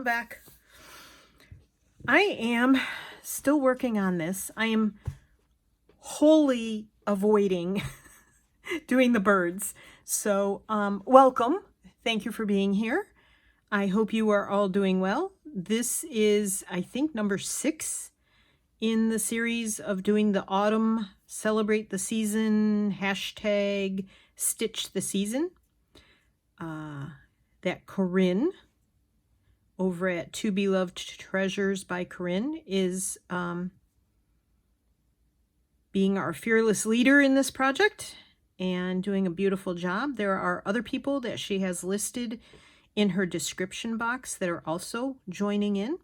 I'm back. I am still working on this. I am wholly avoiding doing the birds. So, welcome. Thank you for being here. I hope you are all doing well. This is, I think, number 6 in the series of doing the autumn celebrate the season hashtag stitch the season. That Corinne over at To Be Loved Treasures by Corinne is being our fearless leader in this project and doing a beautiful job. There are other people that she has listed in her description box that are also joining in,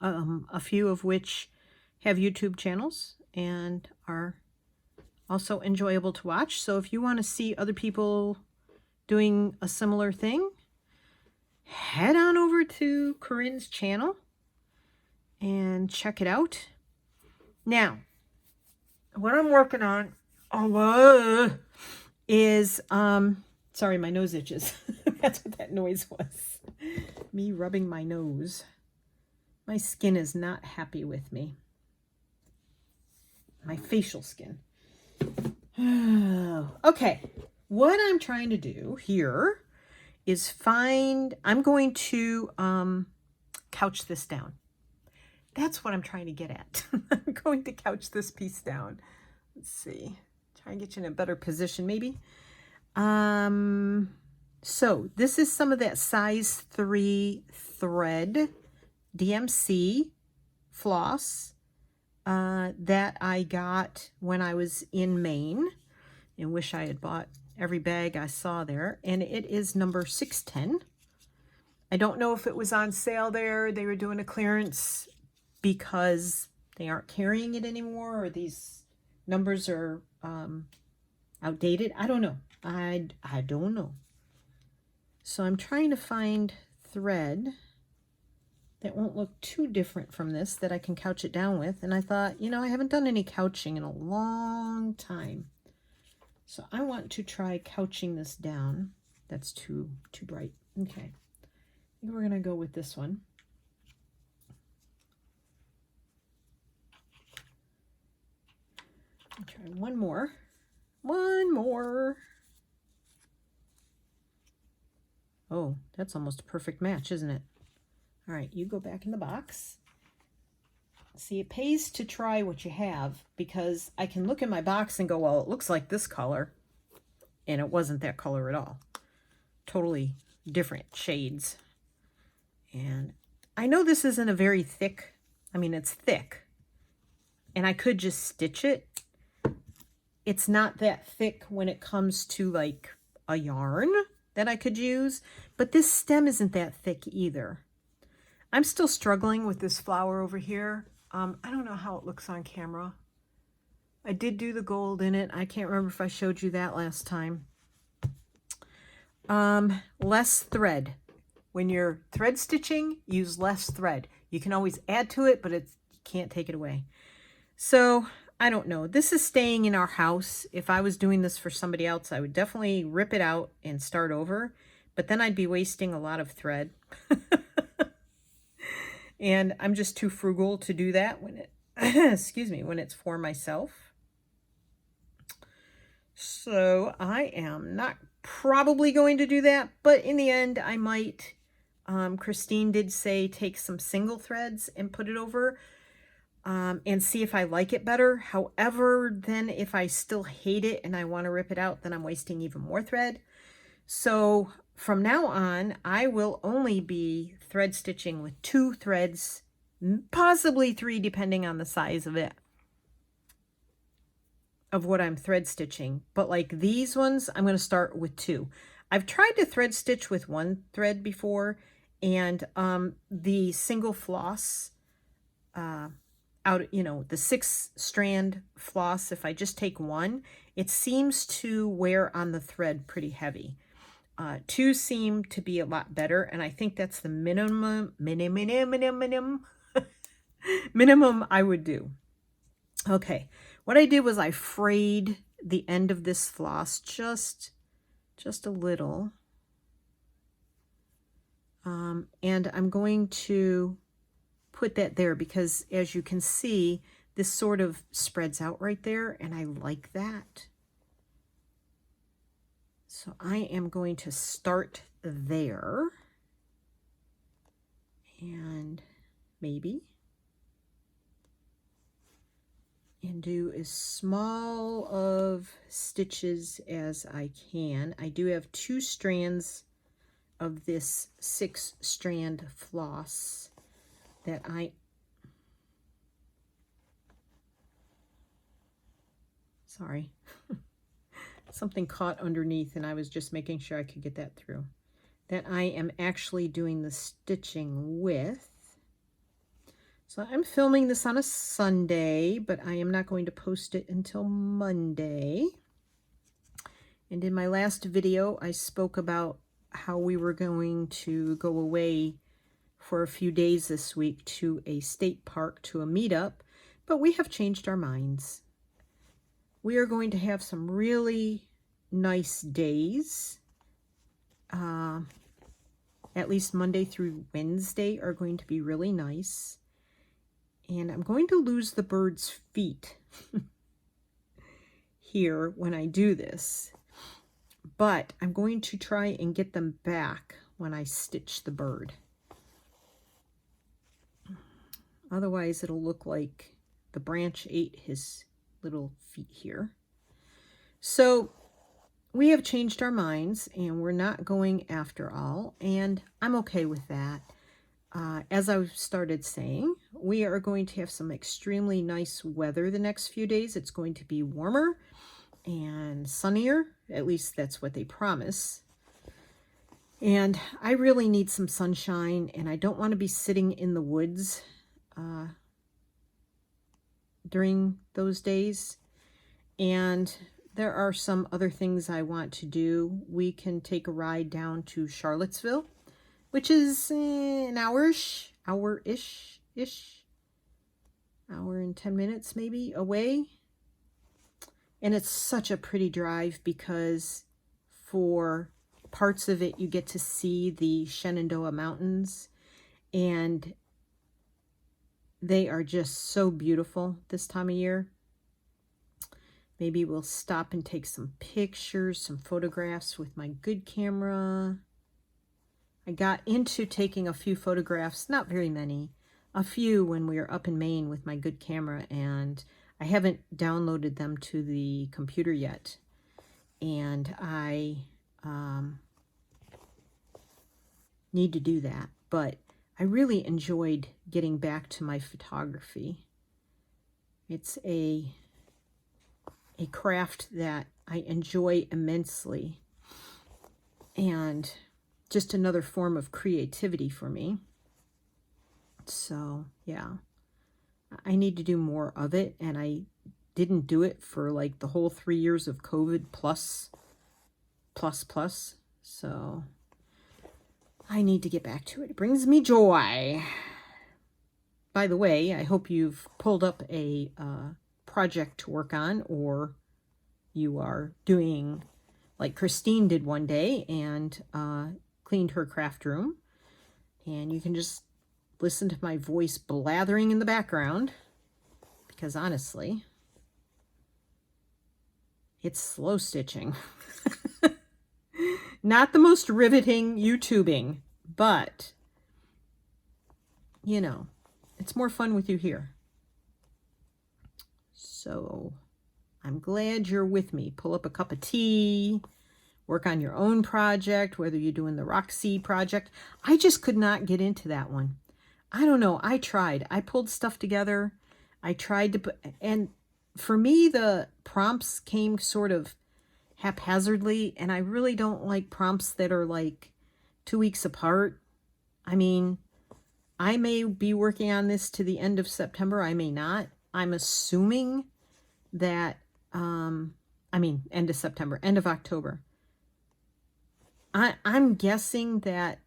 a few of which have YouTube channels and are also enjoyable to watch. So if you want to see other people doing a similar thing, head on over to Corinne's channel and check it out. Now, what I'm working on is, sorry, my nose itches. That's what that noise was. Me rubbing my nose. My skin is not happy with me. My facial skin. Okay, what I'm trying to do here is I'm going to couch this down. That's what I'm trying to get at. I'm going to couch this piece down. Let's see. Try and get you in a better position maybe. So this is some of that size 3 thread DMC floss that I got when I was in Maine, and wish I had bought every bag I saw there. And it is number 610. I don't know if it was on sale there. They were doing a clearance because they aren't carrying it anymore, or these numbers are outdated. I don't know. I don't know. So I'm trying to find thread that won't look too different from this that I can couch it down with. And I thought, I haven't done any couching in a long time. So I want to try couching this down. That's too bright. Okay. I think we're going to go with this one. I'll try one more. One more. Oh, that's almost a perfect match, isn't it? All right, you go back in the box. See, it pays to try what you have, because I can look in my box and go, well, it looks like this color, and it wasn't that color at all. Totally different shades. And I know this isn't a very thick, it's thick, and I could just stitch it. It's not that thick when it comes to like a yarn that I could use, but this stem isn't that thick either. I'm still struggling with this flower over here. I don't know how it looks on camera. I did do the gold in it. I can't remember if I showed you that last time. Less thread. When you're thread stitching, use less thread. You can always add to it, but you can't take it away. So I don't know. This is staying in our house. If I was doing this for somebody else, I would definitely rip it out and start over. But then I'd be wasting a lot of thread. And I'm just too frugal to do that when when it's for myself. So I am not probably going to do that, but in the end I might. Christine did say take some single threads and put it over and see if I like it better. However, then if I still hate it and I want to rip it out, then I'm wasting even more thread. So from now on, I will only be thread stitching with 2 threads, possibly 3, depending on the size of it, of what I'm thread stitching. But like these ones, I'm going to start with 2. I've tried to thread stitch with 1 thread before, and the single floss, the 6-strand floss, if I just take 1, it seems to wear on the thread pretty heavy. 2 seem to be a lot better, and I think that's the minimum I would do. Okay, what I did was I frayed the end of this floss just a little. And I'm going to put that there because, as you can see, this sort of spreads out right there, and I like that. So I am going to start there, and maybe, and do as small of stitches as I can. I do have 2 strands of this 6-strand floss that sorry, something caught underneath and I was just making sure I could get that through, that I am actually doing the stitching with. So I'm filming this on a Sunday, but I am not going to post it until Monday. And in my last video, I spoke about how we were going to go away for a few days this week to a state park, to a meetup, but we have changed our minds. We are going to have some really nice days. At least Monday through Wednesday are going to be really nice. And I'm going to lose the bird's feet here when I do this. But I'm going to try and get them back when I stitch the bird. Otherwise, it'll look like the branch ate his little feet here. So we have changed our minds and we're not going after all, and I'm okay with that. As I started saying, we are going to have some extremely nice weather the next few days. It's going to be warmer and sunnier, at least that's what they promise. And I really need some sunshine, and I don't want to be sitting in the woods during those days. And there are some other things I want to do. We can take a ride down to Charlottesville, which is an hour-ish, hour and 10 minutes maybe away. And it's such a pretty drive because for parts of it you get to see the Shenandoah Mountains, and they are just so beautiful this time of year. Maybe we'll stop and take some pictures, some photographs with my good camera. I got into taking a few photographs, not very many, a few when we were up in Maine with my good camera, and I haven't downloaded them to the computer yet. And I need to do that, but I really enjoyed getting back to my photography. It's a craft that I enjoy immensely, and just another form of creativity for me. So yeah, I need to do more of it, and I didn't do it for like the whole 3 years of COVID plus. So I need to get back to it. It brings me joy. By the way, I hope you've pulled up a project to work on, or you are doing like Christine did one day and cleaned her craft room. And you can just listen to my voice blathering in the background, because honestly, it's slow stitching. Not the most riveting YouTubing, but, you know, it's more fun with you here. So I'm glad you're with me. Pull up a cup of tea, work on your own project, whether you're doing the Roxy project. I just could not get into that one. I don't know. I tried. I pulled stuff together. I tried to put, and for me, the prompts came sort of haphazardly, and I really don't like prompts that are like 2 weeks apart. I mean, I may be working on this to the end of September. I may not. I'm assuming that, end of September, end of October. I'm guessing that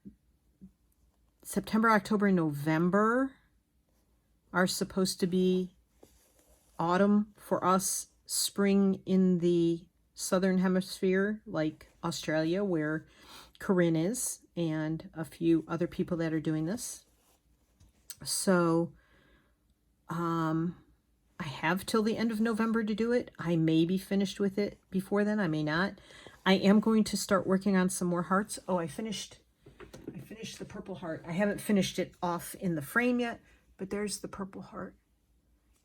September, October, and November are supposed to be autumn for us, spring in the southern hemisphere, like Australia, where Corinne is, and a few other people that are doing this. So I have till the end of November to do it. I may be finished with it before then. I may not. I am going to start working on some more hearts. Oh, I finished the purple heart. I haven't finished it off in the frame yet, but there's the purple heart.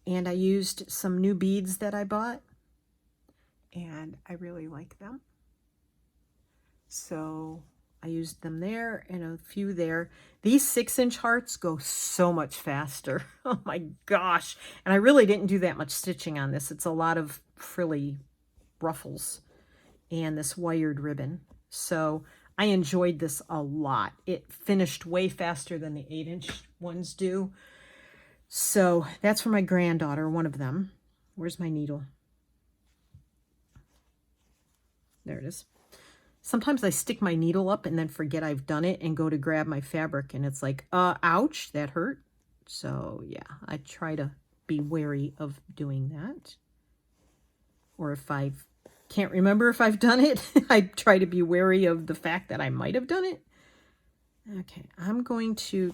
And I used some new beads that I bought, and I really like them. So I used them there and a few there. These 6-inch hearts go so much faster. Oh my gosh. And I really didn't do that much stitching on this. It's a lot of frilly ruffles and this wired ribbon. So I enjoyed this a lot. It finished way faster than the 8-inch ones do. So that's for my granddaughter, one of them. Where's my needle? There it is. Sometimes I stick my needle up and then forget I've done it and go to grab my fabric and it's like, ouch, that hurt. So yeah, I try to be wary of doing that. Or if I can't remember if I've done it, I try to be wary of the fact that I might have done it. Okay, I'm going to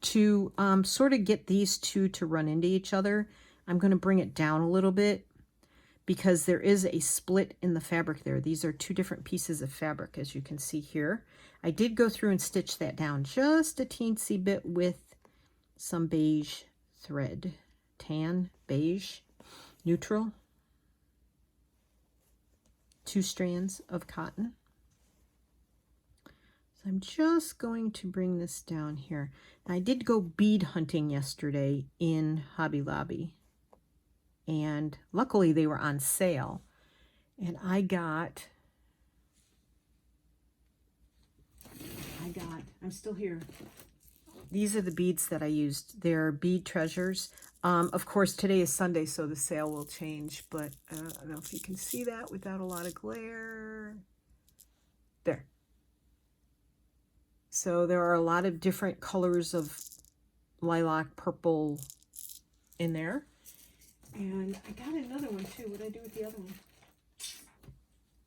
sort of get these two to run into each other. I'm going to bring it down a little bit, because there is a split in the fabric there. These are two different pieces of fabric, as you can see here. I did go through and stitch that down just a teensy bit with some beige thread. Tan, beige, neutral. 2 strands of cotton. So I'm just going to bring this down here. I did go bead hunting yesterday in Hobby Lobby, and luckily they were on sale, and I'm still here. These are the beads that I used. They're bead treasures. Of course, today is Sunday, so the sale will change, but I don't know if you can see that without a lot of glare. There. So there are a lot of different colors of lilac, purple in there. And I got another one too. What did I do with the other one?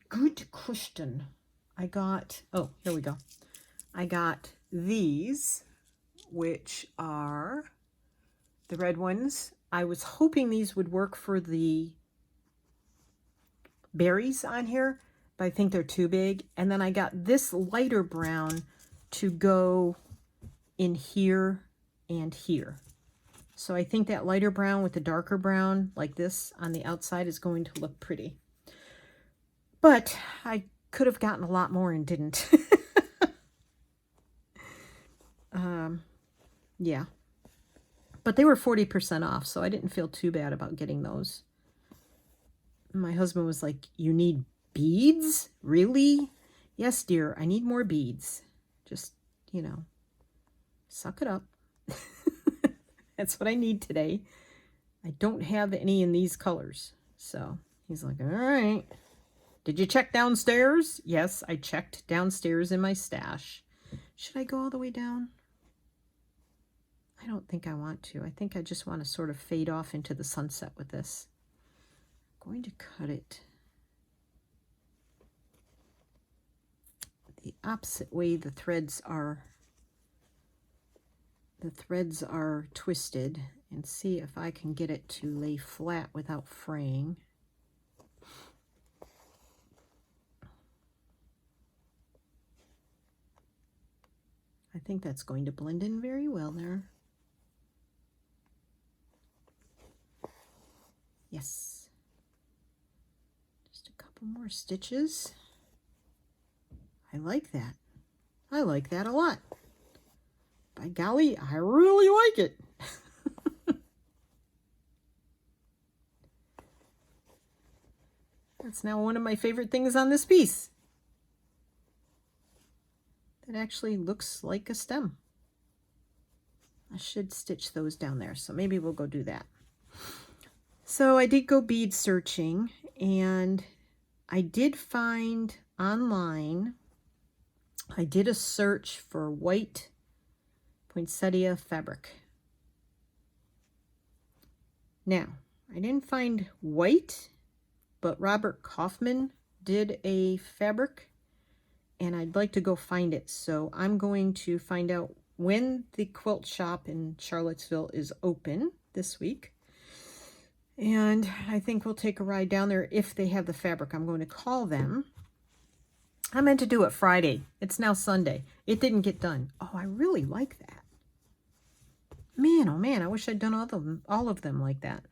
Good question. I got, oh, here we go. I got these, which are the red ones. I was hoping these would work for the berries on here, but I think they're too big. And then I got this lighter brown to go in here and here. So I think that lighter brown with the darker brown like this on the outside is going to look pretty. But I could have gotten a lot more and didn't. Yeah. But they were 40% off, so I didn't feel too bad about getting those. My husband was like, "You need beads? Really?" Yes, dear, I need more beads. Just, you know, suck it up. That's what I need today. I don't have any in these colors. So he's like, "All right. Did you check downstairs?" Yes, I checked downstairs in my stash. Should I go all the way down? I don't think I want to. I think I just want to sort of fade off into the sunset with this. I'm going to cut it the opposite way the threads are twisted, and see if I can get it to lay flat without fraying. I think that's going to blend in very well there. Yes. Just a couple more stitches. I like that. I like that a lot. By golly, I really like it. That's now one of my favorite things on this piece. That actually looks like a stem. I should stitch those down there, so maybe we'll go do that. So I did go bead searching, and I did find online, I did a search for white poinsettia fabric. Now, I didn't find white, but Robert Kaufman did a fabric, and I'd like to go find it. So I'm going to find out when the quilt shop in Charlottesville is open this week. And I think we'll take a ride down there if they have the fabric. I'm going to call them. I meant to do it Friday. It's now Sunday. It didn't get done. Oh, I really like that. Man, oh man, I wish I'd done all of them like that.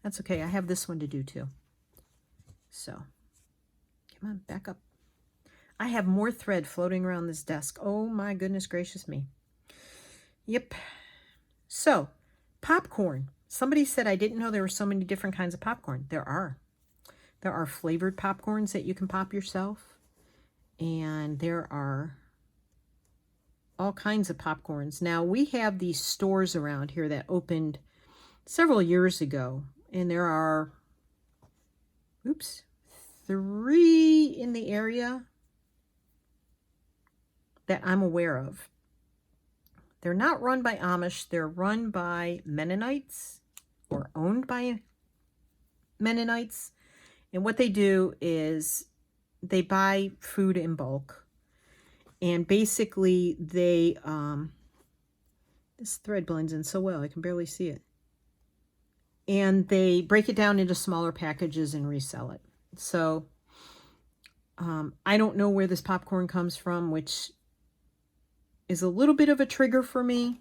That's okay. I have this one to do too. So, come on, back up. I have more thread floating around this desk. Oh my goodness gracious me. Yep. So, popcorn. Somebody said I didn't know there were so many different kinds of popcorn. There are. There are flavored popcorns that you can pop yourself. And there are all kinds of popcorns. Now, we have these stores around here that opened several years ago. And there are, 3 in the area that I'm aware of. They're not run by Amish. They're run by Mennonites or owned by Mennonites. And what they do is they buy food in bulk. And basically they, this thread blends in so well, I can barely see it. And they break it down into smaller packages and resell it. So I don't know where this popcorn comes from, which is a little bit of a trigger for me.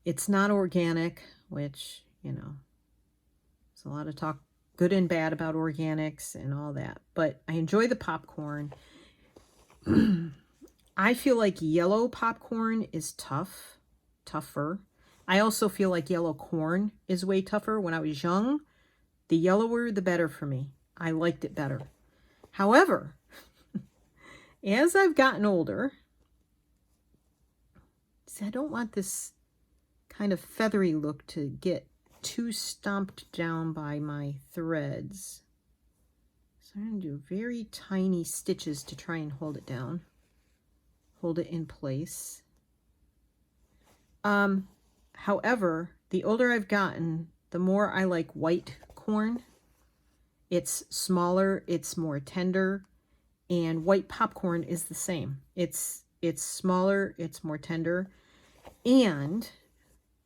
It's not organic, which, you know, there's a lot of talk, good and bad, about organics and all that. But I enjoy the popcorn. I feel like yellow popcorn is tougher. I also feel like yellow corn is way tougher. When I was young, the yellower, the better for me. I liked it better. However, as I've gotten older, see, I don't want this kind of feathery look to get too stomped down by my threads. So I'm going to do very tiny stitches to try and hold it down. Hold it in place. However, the older I've gotten, the more I like white corn. It's smaller, it's more tender, and white popcorn is the same. It's smaller, it's more tender. And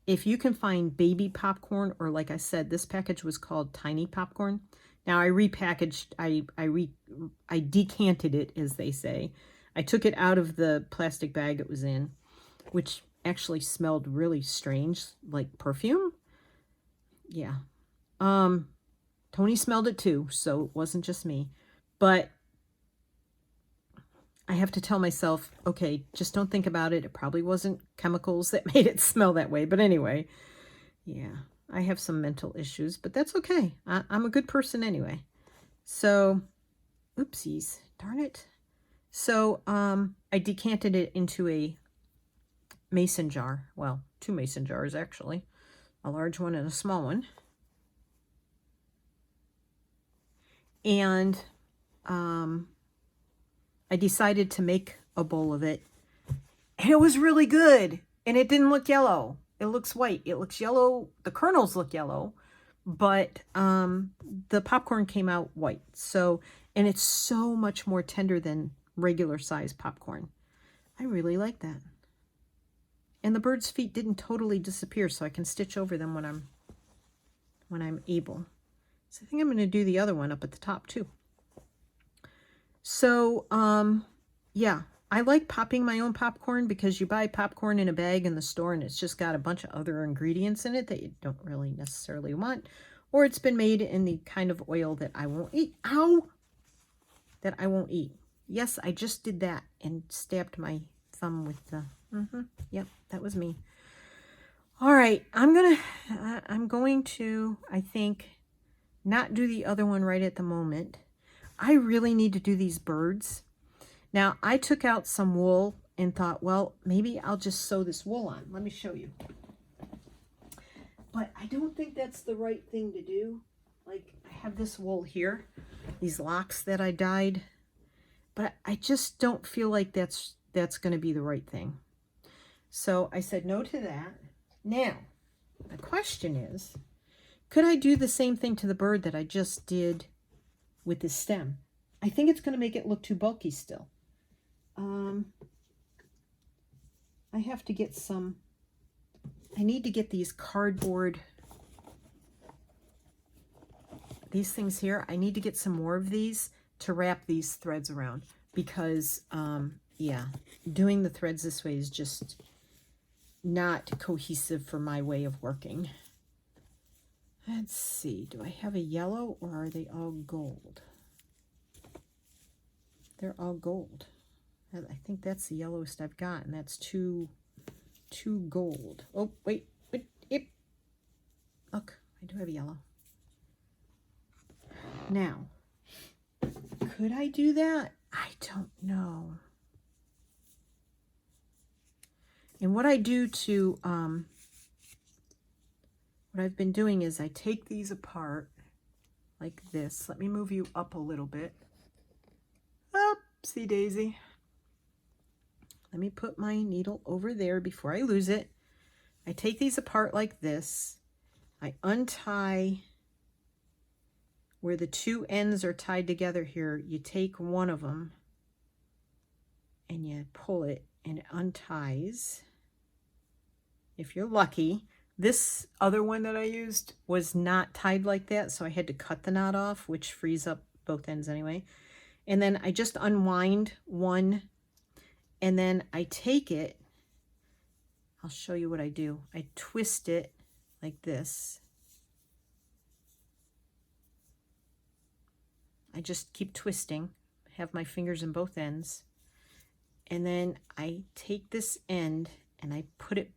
if you can find baby popcorn, or like I said, this package was called tiny popcorn. Now I repackaged, I decanted it, as they say. I took it out of the plastic bag it was in, which actually smelled really strange, like perfume. Yeah. Tony smelled it too, so it wasn't just me. But I have to tell myself, okay, just don't think about it. It probably wasn't chemicals that made it smell that way. But anyway, yeah, I have some mental issues, but that's okay. I'm a good person anyway. So, oopsies, darn it. So, I decanted it into a mason jar. Well, 2 mason jars, actually. A large one and a small one. And I decided to make a bowl of it. And it was really good. And it didn't look yellow. It looks white. It looks yellow. The kernels look yellow. But the popcorn came out white. So, and it's so much more tender than regular size popcorn. I really like that. And the bird's feet didn't totally disappear, so I can stitch over them when I'm able. So I think I'm going to do the other one up at the top too. So, yeah, I like popping my own popcorn because you buy popcorn in a bag in the store and it's just got a bunch of other ingredients in it that you don't really necessarily want. Or it's been made in the kind of oil that I won't eat. Ow! That I won't eat. Yes, I just did that and stabbed my thumb with the... Yep, that was me. All right, I'm going to, I think, not do the other one right at the moment. I really need to do these birds. Now, I took out some wool and thought, well, maybe I'll just sew this wool on. Let me show you. But I don't think that's the right thing to do. Like, I have this wool here, these locks that I dyed. But I just don't feel like that's going to be the right thing. So I said no to that. Now, the question is, could I do the same thing to the bird that I just did with the stem? I think it's going to make it look too bulky still. I have to get some, I need to get these cardboard, these things here. I need to get some more of these to wrap these threads around because, yeah, doing the threads this way is just not cohesive for my way of working. Let's see, do I have a yellow or are they all gold? They're all gold. I think that's the yellowest I've got, and that's two gold. Oh, wait. Look, I do have yellow. Now, could I do that? I don't know. And what I do to, what I've been doing is I take these apart like this. Let me move you up a little bit. Oopsie daisy. Let me put my needle over there before I lose it. I take these apart like this. I untie where the two ends are tied together here. You take one of them and you pull it and it unties. If you're lucky. This other one that I used was not tied like that, so I had to cut the knot off, which frees up both ends anyway. And then I just unwind one, and then I take it. I'll show you what I do. I twist it like this. I just keep twisting, have my fingers in both ends, and then I take this end and I put it,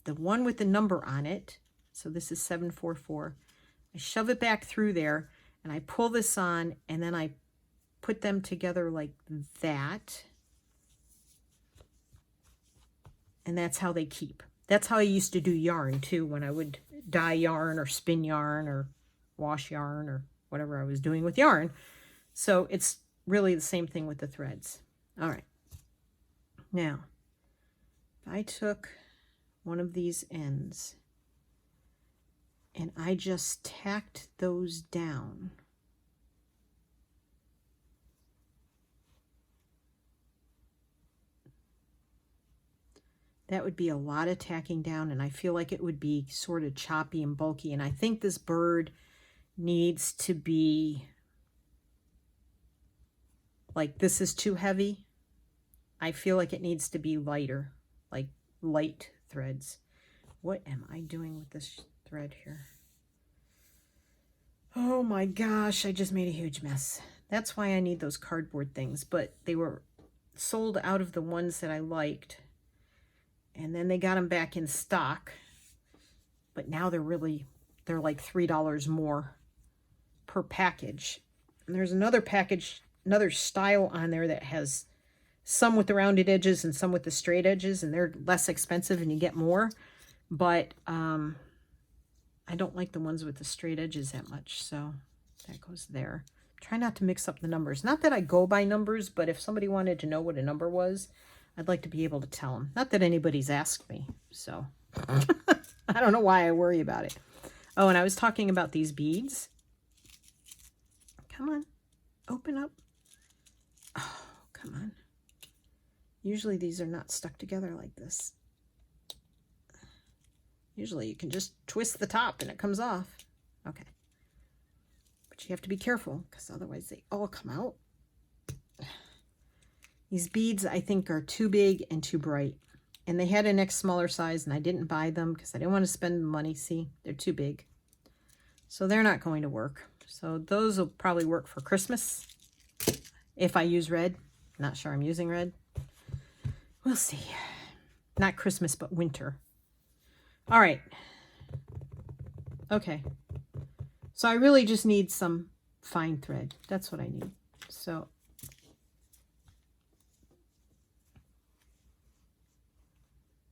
the one with the number on it, so this is 744, I shove it back through there and I pull this on, and then I put them together like that, and that's how they keep. That's how I used to do yarn too, when I would dye yarn or spin yarn or wash yarn or whatever I was doing with yarn. So it's really the same thing with the threads. All right. Now, if I took one of these ends and I just tacked those down, that would be a lot of tacking down, and I feel like it would be sort of choppy and bulky, and I think this bird needs to be, like, this is too heavy. I feel like it needs to be lighter, like light threads. What am I doing with this thread here? Oh my gosh, I just made a huge mess. That's why I need those cardboard things, but they were sold out of the ones that I liked, and then they got them back in stock, but now they're like $3 more per package. And there's another package, another style on there that has some with the rounded edges and some with the straight edges, and they're less expensive and you get more. But I don't like the ones with the straight edges that much, so that goes there. Try not to mix up the numbers. Not that I go by numbers, but if somebody wanted to know what a number was, I'd like to be able to tell them. Not that anybody's asked me, so I don't know why I worry about it. Oh, and I was talking about these beads. Come on, open up. Oh, come on. Usually these are not stuck together like this. Usually you can just twist the top and it comes off. Okay. But you have to be careful because otherwise they all come out. These beads, I think, are too big and too bright. And they had a next smaller size, and I didn't buy them because I didn't want to spend the money. See, they're too big. So they're not going to work. So those will probably work for Christmas if I use red. Not sure I'm using red. We'll see. Not Christmas, but winter. All right. Okay. So I really just need some fine thread. That's what I need. So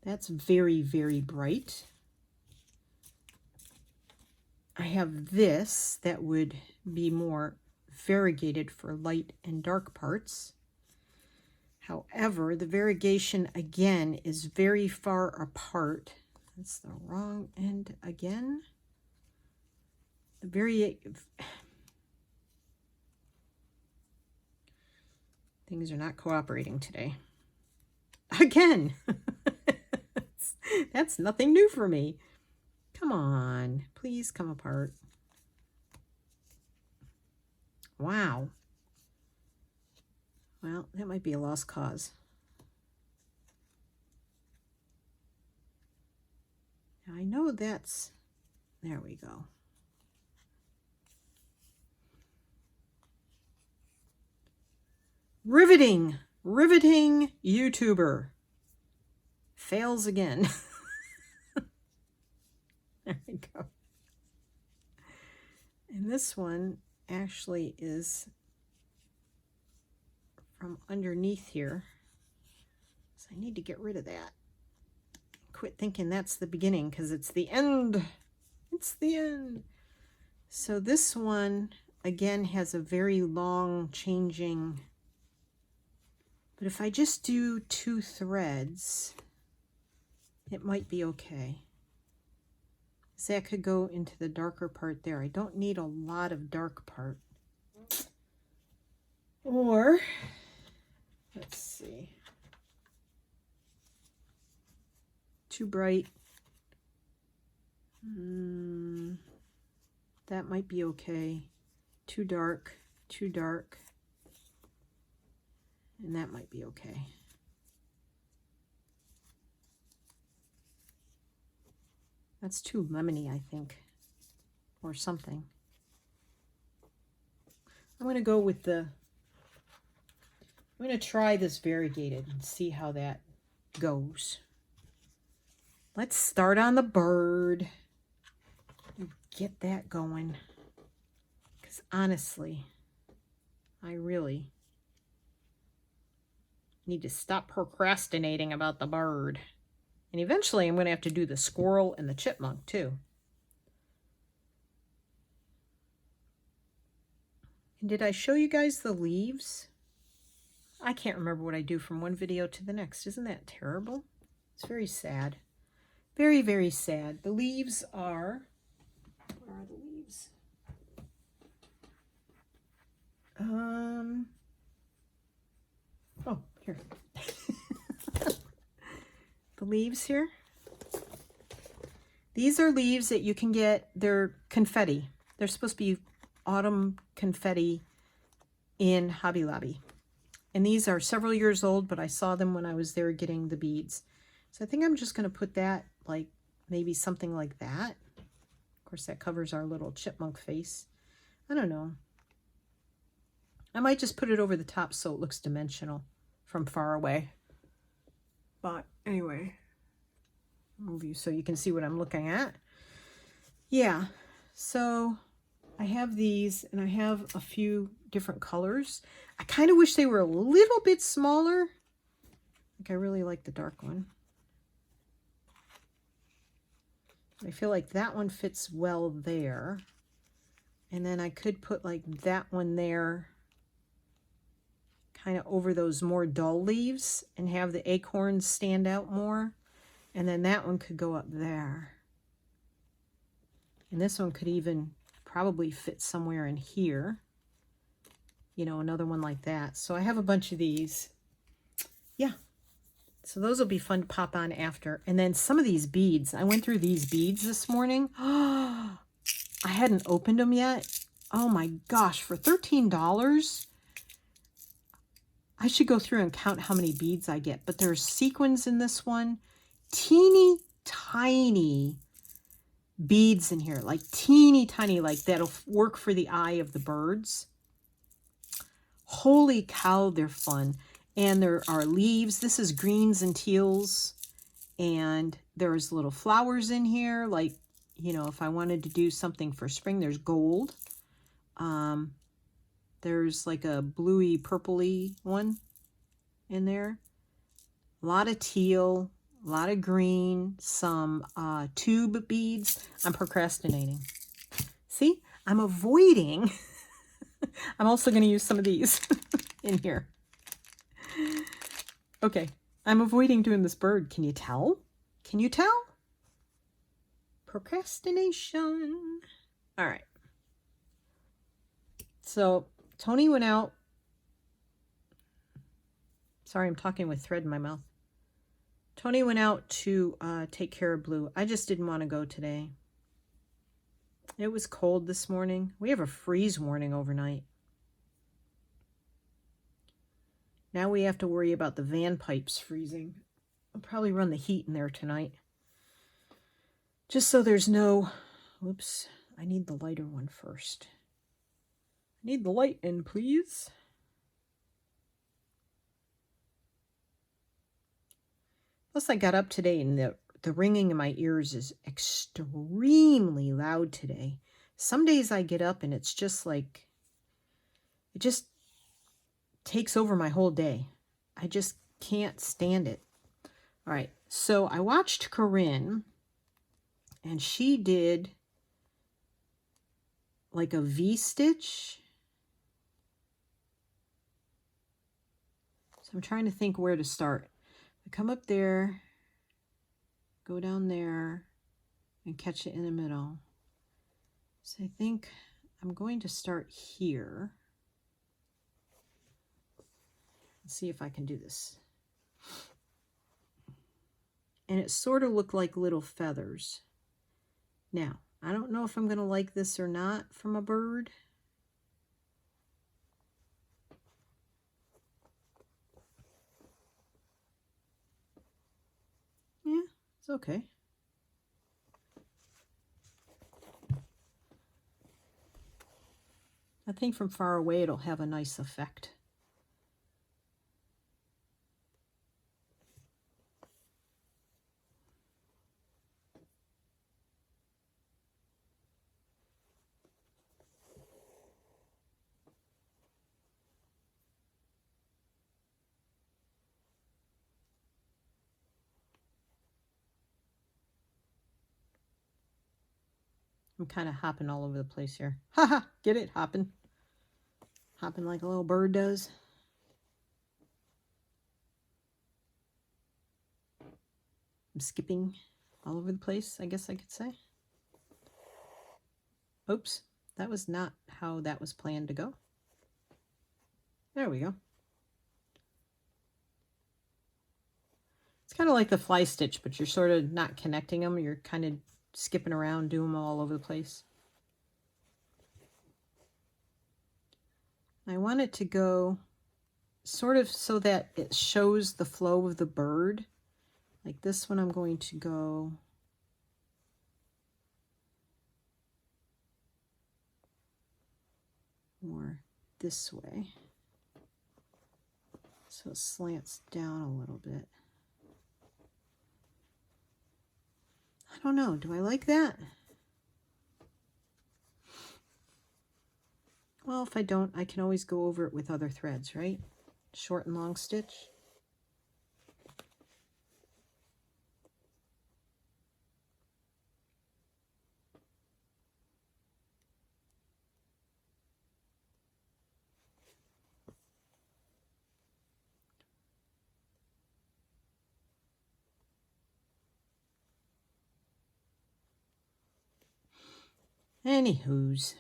that's very, very bright. I have this that would be more variegated for light and dark parts. However, the variegation again is very far apart. That's the wrong end again. The Things are not cooperating today. Again. That's nothing new for me. Come on. Please come apart. Wow. Well, that might be a lost cause. Now, I know that's... There we go. Riveting YouTuber. Fails again. There we go. And this one actually is from underneath here. So I need to get rid of that. Quit thinking that's the beginning, because it's the end. It's the end. So this one, again, has a very long changing... But if I just do 2 threads, it might be okay. So that could go into the darker part there. I don't need a lot of dark part. Or, let's see. Too bright. That might be okay. Too dark, too dark. And that might be okay. That's too lemony, I think, or something. I'm going to go with the... I'm going to try this variegated and see how that goes. Let's start on the bird. Get that going. Because honestly, I really need to stop procrastinating about the bird. And eventually I'm going to have to do the squirrel and the chipmunk too. And did I show you guys the leaves? I can't remember what I do from one video to the next. Isn't that terrible? It's very sad. Very, very sad. The leaves are... Where are the leaves? Oh, here. The leaves here. These are leaves that you can get. They're confetti. They're supposed to be autumn confetti in Hobby Lobby. And these are several years old, but I saw them when I was there getting the beads. So I think I'm just going to put that, like, maybe something like that. Of course, that covers our little chipmunk face. I don't know. I might just put it over the top so it looks dimensional from far away. But anyway, move you so you can see what I'm looking at. Yeah, so I have these and I have a few different colors. I kind of wish they were a little bit smaller. Like I really like the dark one. I feel like that one fits well there. And then I could put like that one there, kind of over those more dull leaves and have the acorns stand out more. And then that one could go up there. And this one could even probably fit somewhere in here. You know, another one like that. So I have a bunch of these. Yeah. So those will be fun to pop on after. And then some of these beads. I went through these beads this morning. I hadn't opened them yet. Oh my gosh, for $13, I should go through and count how many beads I get. But there's sequins in this one. Teeny tiny beads in here. Like teeny tiny, like that'll work for the eye of the birds. Holy cow, they're fun. And there are leaves. This is greens and teals. And there's little flowers in here. Like, you know, if I wanted to do something for spring, there's gold. There's like a bluey, purpley one in there. A lot of teal, a lot of green, some tube beads. I'm procrastinating. See, I'm avoiding. I'm also going to use some of these in here. Okay, I'm avoiding doing this bird. Can you tell? Can you tell? Procrastination. All right. So Tony went out Sorry, I'm talking with thread in my mouth. Tony went out to take care of Blue. I just didn't want to go today. It was cold this morning. We have a freeze warning overnight. Now we have to worry about the van pipes freezing. I'll probably run the heat in there tonight. Just so there's no... Oops, I need the lighter one first. I need the light in, please. Plus, I got up today and the ringing in my ears is extremely loud today. Some days I get up and it's just like, it just takes over my whole day. I just can't stand it. All right, so I watched Corinne, and she did like a V-stitch. So I'm trying to think where to start. I come up there, go down there, and catch it in the middle. So I think I'm going to start here. Let's see if I can do this. And it sort of looked like little feathers. Now, I don't know if I'm going to like this or not from a bird. Yeah, it's okay. I think from far away it'll have a nice effect. I'm kind of hopping all over the place here. Haha, get it? Hopping. Hopping like a little bird does. I'm skipping all over the place, I guess I could say. Oops, that was not how that was planned to go. There we go. It's kind of like the fly stitch, but you're sort of not connecting them. You're kind of skipping around, doing them all over the place. I want it to go sort of so that it shows the flow of the bird. Like this one, I'm going to go more this way. So it slants down a little bit. I don't know. Do I like that? Well, if I don't, I can always go over it with other threads, right? Short and long stitch. Anywho's.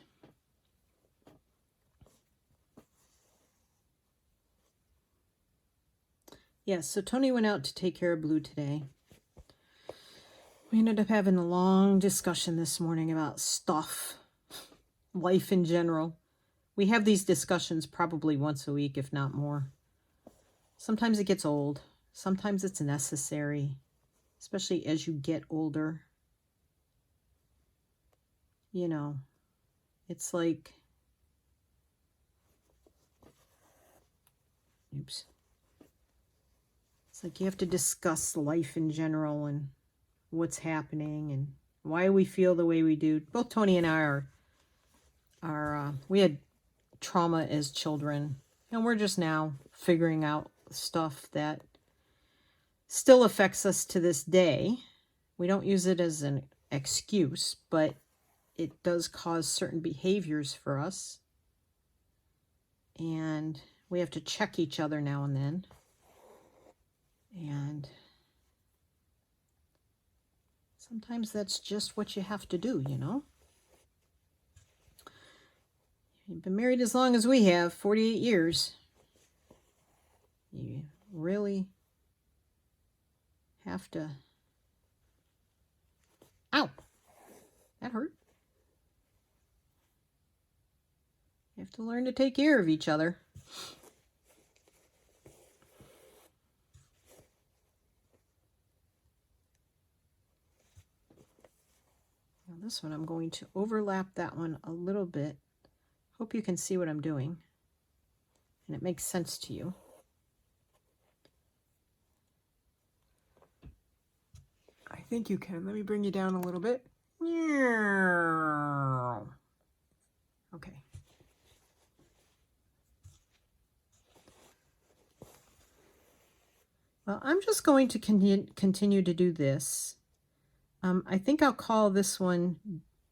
Yeah, so Tony went out to take care of Blue today. We ended up having a long discussion this morning about stuff, life in general. We have these discussions probably once a week, if not more. Sometimes it gets old. Sometimes it's necessary, especially as you get older. You know, it's like, oops. It's like you have to discuss life in general and what's happening and why we feel the way we do. Both Tony and I we had trauma as children, and we're just now figuring out stuff that still affects us to this day. We don't use it as an excuse, but it does cause certain behaviors for us. And we have to check each other now and then. And sometimes that's just what you have to do, you know? You've been married as long as we have, 48 years. You really have to... Ow! That hurt. You have to learn to take care of each other. Now this one, I'm going to overlap that one a little bit. Hope you can see what I'm doing and it makes sense to you. I think you can. Let me bring you down a little bit. Okay. Well, I'm just going to continue to do this. I think I'll call this one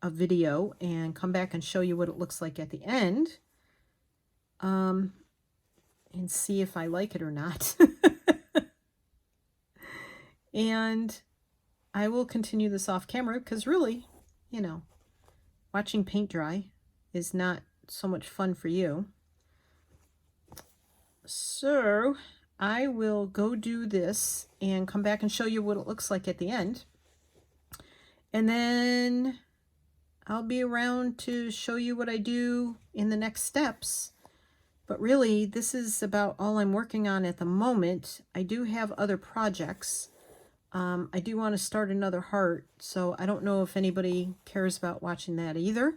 a video and come back and show you what it looks like at the end. And see if I like it or not. And I will continue this off camera because really, you know, watching paint dry is not so much fun for you. So I will go do this and come back and show you what it looks like at the end. And then I'll be around to show you what I do in the next steps. But really, this is about all I'm working on at the moment. I do have other projects. I do want to start another heart, so I don't know if anybody cares about watching that either.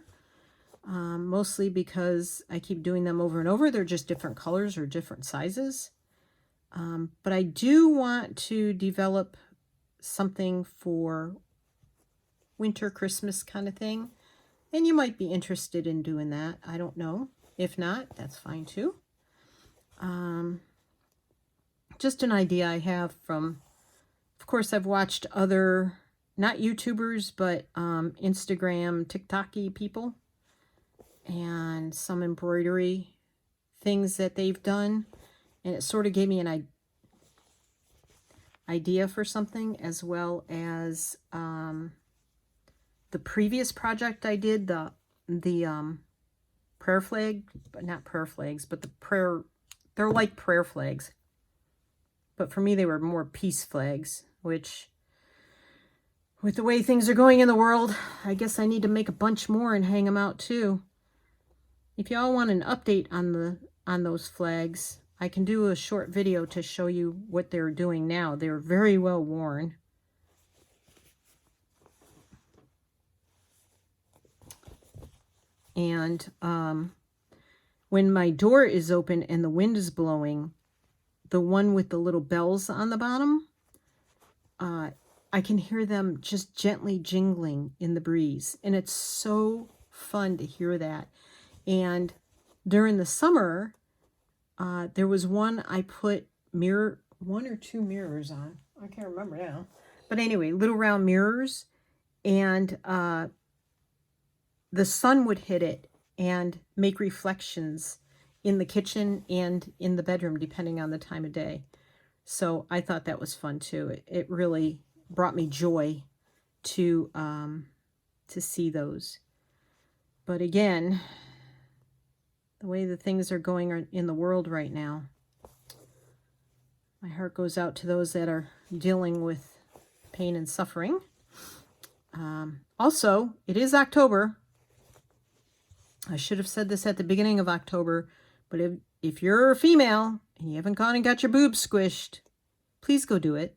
Mostly because I keep doing them over and over. They're just different colors or different sizes. But I do want to develop something for winter, Christmas kind of thing. And you might be interested in doing that. I don't know. If not, that's fine too. Just an idea I have from, of course, I've watched other, not YouTubers, but Instagram, TikTok-y people. And some embroidery things that they've done. And it sort of gave me an idea for something, as well as the previous project I did, the prayer flag, but not prayer flags, but the prayer, they're like prayer flags. But for me, they were more peace flags, which, with the way things are going in the world, I guess I need to make a bunch more and hang them out too. If y'all want an update on those flags, I can do a short video to show you what they're doing now. They're very well worn. And when my door is open and the wind is blowing, the one with the little bells on the bottom, I can hear them just gently jingling in the breeze. And it's so fun to hear that. And during the summer, there was one I put one or two mirrors on. I can't remember now. But anyway, little round mirrors. And the sun would hit it and make reflections in the kitchen and in the bedroom, depending on the time of day. So I thought that was fun too. It really brought me joy to see those. But again, the way the things are going in the world right now, my heart goes out to those that are dealing with pain and suffering. Also, it is October. I should have said this at the beginning of October, but if you're a female and you haven't gone and got your boobs squished, please go do it.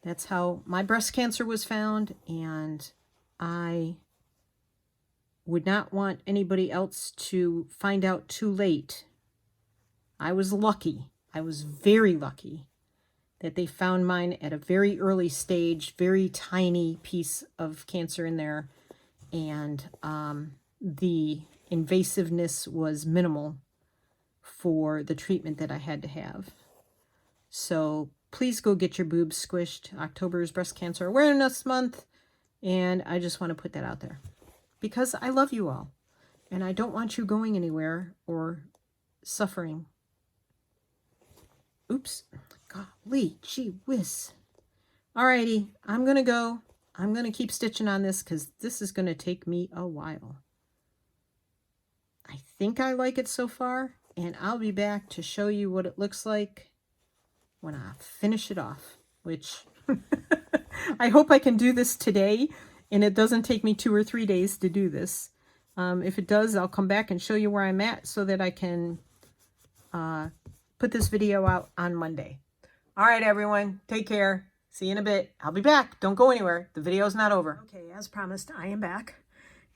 That's how my breast cancer was found, and I would not want anybody else to find out too late. I was lucky. I was very lucky that they found mine at a very early stage, very tiny piece of cancer in there. And the invasiveness was minimal for the treatment that I had to have. So please go get your boobs squished. October is Breast Cancer Awareness Month. And I just want to put that out there. Because I love you all. And I don't want you going anywhere or suffering. Oops. Golly, gee whiz. Alrighty, I'm going to go. I'm going to keep stitching on this because this is going to take me a while. I think I like it so far. and I'll be back to show you what it looks like when I finish it off, which I hope I can do this today and it doesn't take me 2 or 3 days to do this. If it does, I'll come back and show you where I'm at so that I can put this video out on Monday. All right, everyone, take care. See you in a bit. I'll be back. Don't go anywhere. The video's not over. Okay, as promised, I am back.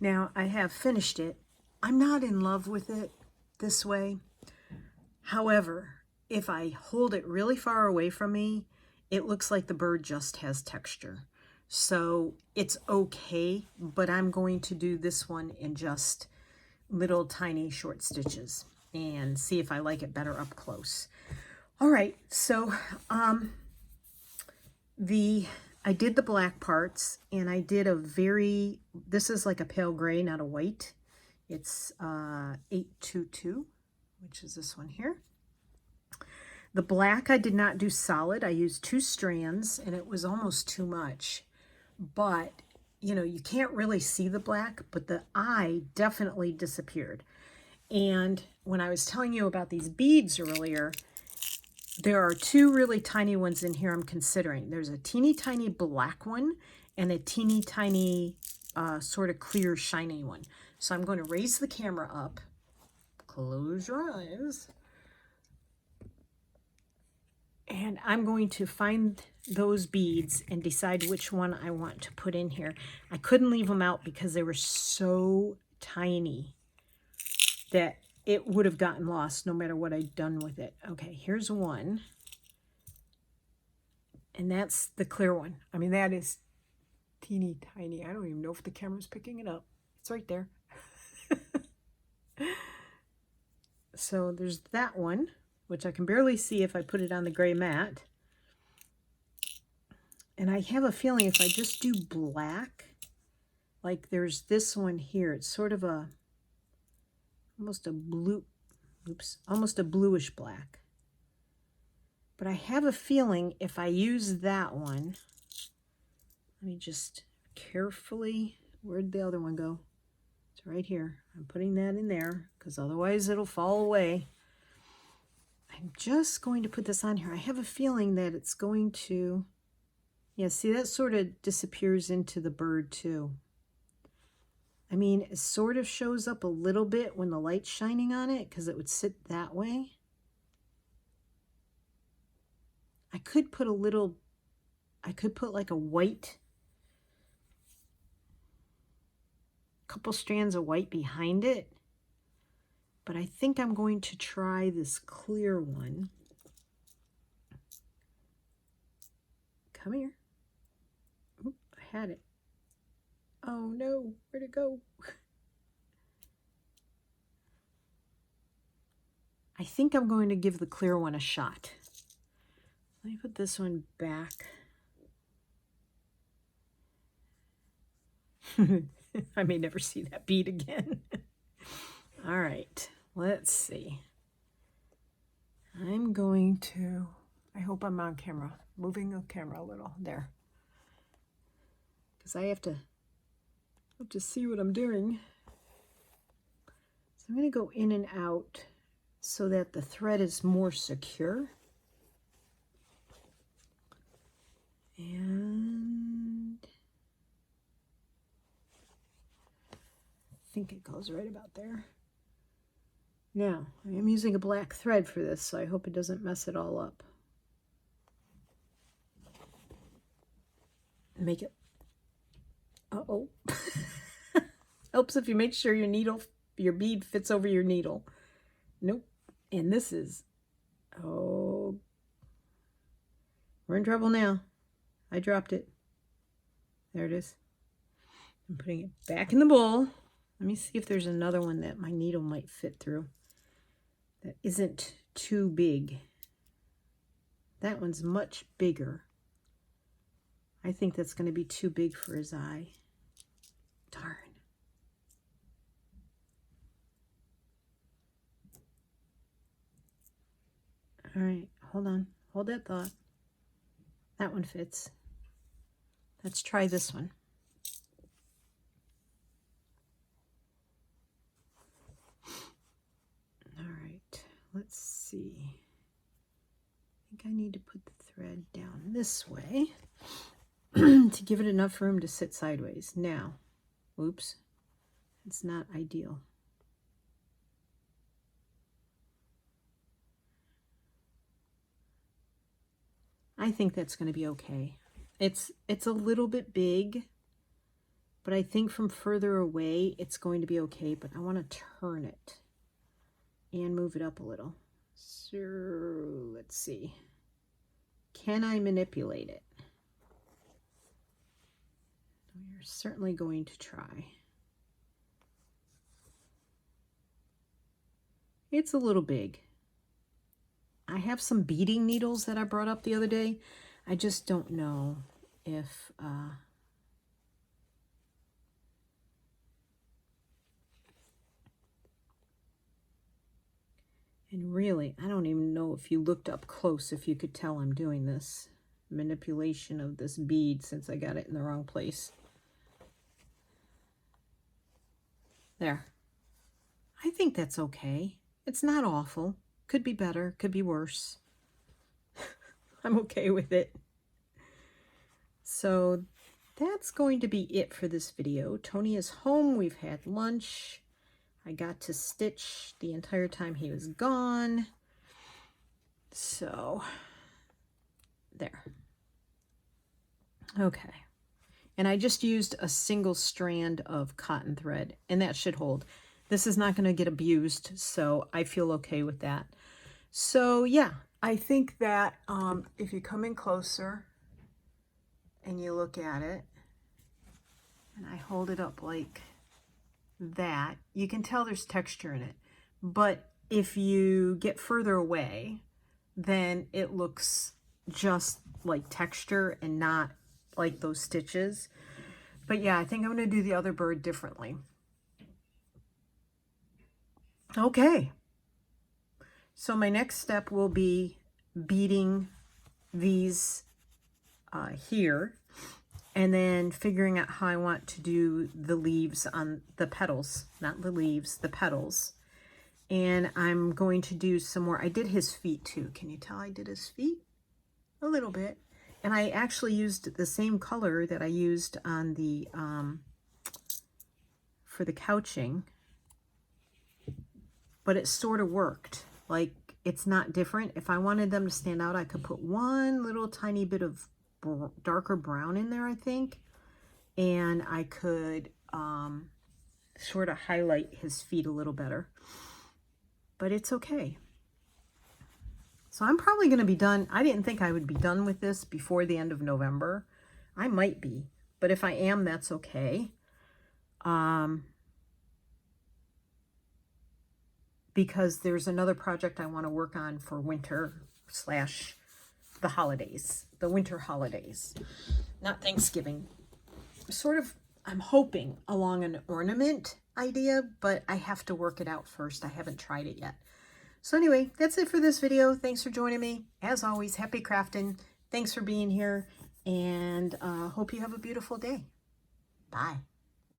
Now, I have finished it. I'm not in love with it this way. However, if I hold it really far away from me, it looks like the bird just has texture. So it's okay, but I'm going to do this one in just little tiny short stitches and see if I like it better up close. All right, so I did the black parts, and I did this is like a pale gray, not a white. It's 822, which is this one here. The black I did not do solid. I used 2 strands, and it was almost too much. But, you know, you can't really see the black, but the eye definitely disappeared. And when I was telling you about these beads earlier, there are 2 really tiny ones in here I'm considering. There's a teeny tiny black one and a teeny tiny sort of clear shiny one. So I'm going to raise the camera up. Close your eyes. And I'm going to find those beads and decide which one I want to put in here. I couldn't leave them out because they were so tiny that it would have gotten lost no matter what I'd done with it. Okay, here's one. And that's the clear one. I mean, that is teeny tiny. I don't even know if the camera's picking it up. It's right there. So there's that one, which I can barely see if I put it on the gray mat. And I have a feeling if I just do black, like there's this one here, it's sort of almost a bluish black. But I have a feeling if I use that one, let me just carefully, where'd the other one go? It's right here. I'm putting that in there because otherwise it'll fall away. I'm just going to put this on here. I have a feeling that it's going to, yeah, see, that sort of disappears into the bird too. I mean, it sort of shows up a little bit when the light's shining on it because it would sit that way. I could put like a white, couple strands of white behind it. But I think I'm going to try this clear one. Come here. Oop, I had it. Oh no, where'd it go? I think I'm going to give the clear one a shot. Let me put this one back. I may never see that bead again. All right, let's see. I'm going to, I hope I'm on camera, moving the camera a little there. Because I have to see what I'm doing. So I'm going to go in and out so that the thread is more secure. And I think it goes right about there. Now, I am using a black thread for this, so I hope it doesn't mess it all up. Make it, uh-oh. Helps if you make sure your bead fits over your needle. Nope. And this is, oh, we're in trouble now. I dropped it. There it is. I'm putting it back in the bowl. Let me see if there's another one that my needle might fit through that isn't too big. That one's much bigger. I think that's going to be too big for his eye. Darn. All right, hold on. Hold that thought. That one fits. Let's try this one. All right. see. I think I need to put the thread down this way to give it enough room to sit sideways. Now, oops, it's not ideal. I think that's going to be okay. It's a little bit big, but I think from further away it's going to be okay, but I want to turn it and move it up a little. So let's see. Can I manipulate it? We're certainly going to try. It's a little big. I have some beading needles that I brought up the other day. I just don't know if and really, I don't even know if you looked up close if you could tell I'm doing this manipulation of this bead since I got it in the wrong place. There. I think that's okay. It's not awful. Could be better, could be worse. I'm okay with it. So that's going to be it for this video. Tony is home. We've had lunch. I got to stitch the entire time he was gone. So there. Okay. And I just used a single strand of cotton thread, and that should hold. This is not going to get abused, so I feel okay with that. So yeah, I think that if you come in closer and you look at it, and I hold it up like that, you can tell there's texture in it. But if you get further away, then it looks just like texture and not like those stitches. But yeah, I think I'm going to do the other bird differently. Okay. So my next step will be beading these here, and then figuring out how I want to do the leaves on the petals, not the leaves, the petals. And I'm going to do some more. I did his feet too. Can you tell I did his feet? A little bit. And I actually used the same color that I used on the, for the couching. But it sort of worked. Like, it's not different. If I wanted them to stand out, I could put one little tiny bit of darker brown in there, I think. And I could sort of highlight his feet a little better. But it's okay. So I'm probably going to be done. I didn't think I would be done with this before the end of November. I might be. But if I am, that's okay. Because there's another project I want to work on for winter / the holidays, the winter holidays, not Thanksgiving. Sort of, I'm hoping along an ornament idea, but I have to work it out first. I haven't tried it yet. So anyway, that's it for this video. Thanks for joining me. As always, happy crafting. Thanks for being here, and hope you have a beautiful day. Bye.